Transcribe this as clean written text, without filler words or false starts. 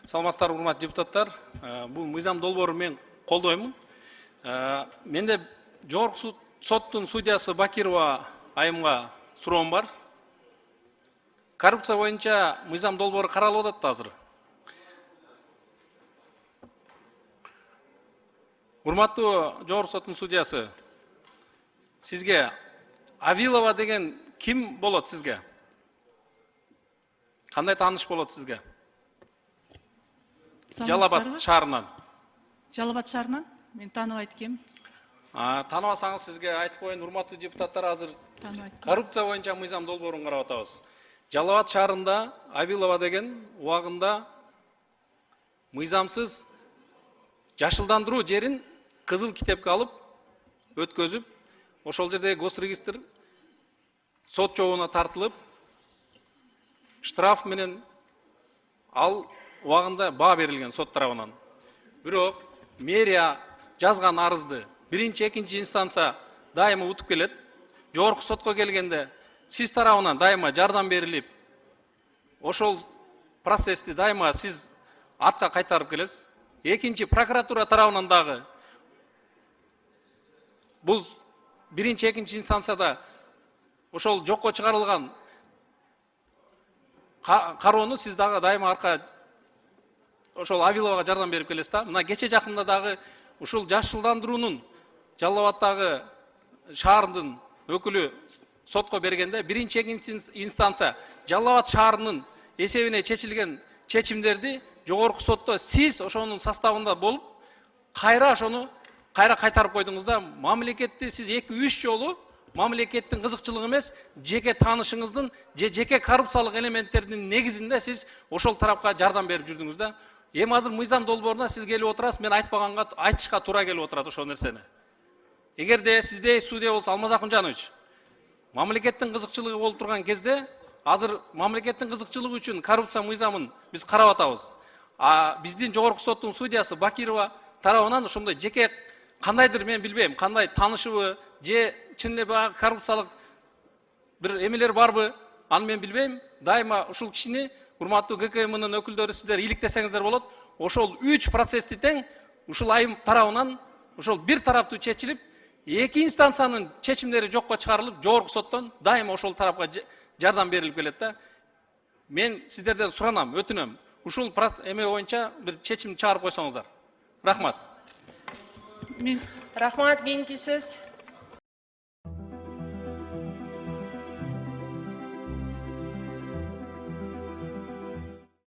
Саламатсыздар, урматтуу депутаттар. Бул мыйзам долбоорун мен колдоймун. Менде Жогорку соттун судьясы Бакирова айымга суроом бар. Коррупция боюнча мыйзам долбоору каралып атат азыр. Урматтуу Жогорку соттун судьясы, сизге Авилова деген ким болот сизге? Кандай тааныш болот сизге? Жалал-Абад шаарынан. Жалал-Абад шаарынан? Мен тааныбайт экенмин. Тааныбасаңыз сизге айтып коеюн, урматтуу депутаттар, азыр коррупция боюнча мыйзам долбоорун карап атабыз. Жалал-Абад шаарында Авилова деген убагында мыйзамсыз жашылдандыруу жерин кызыл китепке алып өткөзүп, ошол жерде госрегистр сот жообуна тартылып, штраф менен ал убагында баа берилген сот тарабынан. Бирок мэрия жазган арызды биринчи, экинчи инстанция дайыма утуп келет. Жогорку сотко келгенде сиз тарабынан дайыма жардам берилип, ошол процессти дайыма сиз артка кайтарып келесиз. Экинчи, прокуратура тарабынан дагы бул биринчи, экинчи инстанцияда ошол жокко чыгарылган кароону сиз дагы дайыма арка ошол Авиловага жардам берип келесиз да. Мына кече жакында дагы ушул жашылдандыруунун Жалал-Абадтагы шаардын өкүлү сотко бергенде биринчи, экинчи инстанция Жалал-Абад шаарынын эсебине чечилген чечимдерди жогорку сотто сиз ошонун составында болуп, кайра ошону кайтарып койдуңуз да. Мамлекетти сиз 2-3 жолу мамлекеттин кызыкчылыгы эмес, жеке таанышыңыздын же жеке коррупциялык элементтердин негизинде сиз ошол тарапка жардам берип жүрдүңүз да. Эми азыр мыйзам долбооруна сиз келип отурасыз, мен айтпаганга айтышка туура келип отурат ошол нерсени. Эгерде сизде судья болсо Алмаз Акунжанович, мамлекеттин кызыкчылыгы болуп турган кезде, азыр мамлекеттин кызыкчылыгы үчүн коррупция мыйзамын биз карап атабыз. Биздин жогорку соттун судьясы Бакирова тарабынан ошондой жеке кандайдыр, мен билбейм, кандай таанышыбы же чын эле баягы коррупциялык бир эмелер барбы, аны мен билбейм. Дайыма ушул кишини, урматтуу ГКМнын өкүлдөрү, сиздер иликтесеңиздер болот. Ошол 3 процессти тең ушул айым тарабынан ошол бир тараптуу чечилип, эки инстанциянын чечимдери жокко чыгарылып, жогорку соттон дайыма ошол тарапка жардам берилип келет да. Мен сиздерден суранам, өтүнөм, ушул эме боюнча бир чечим чыгарып койсоңуздар. Рахмат. Рахмат, кийинки сөз.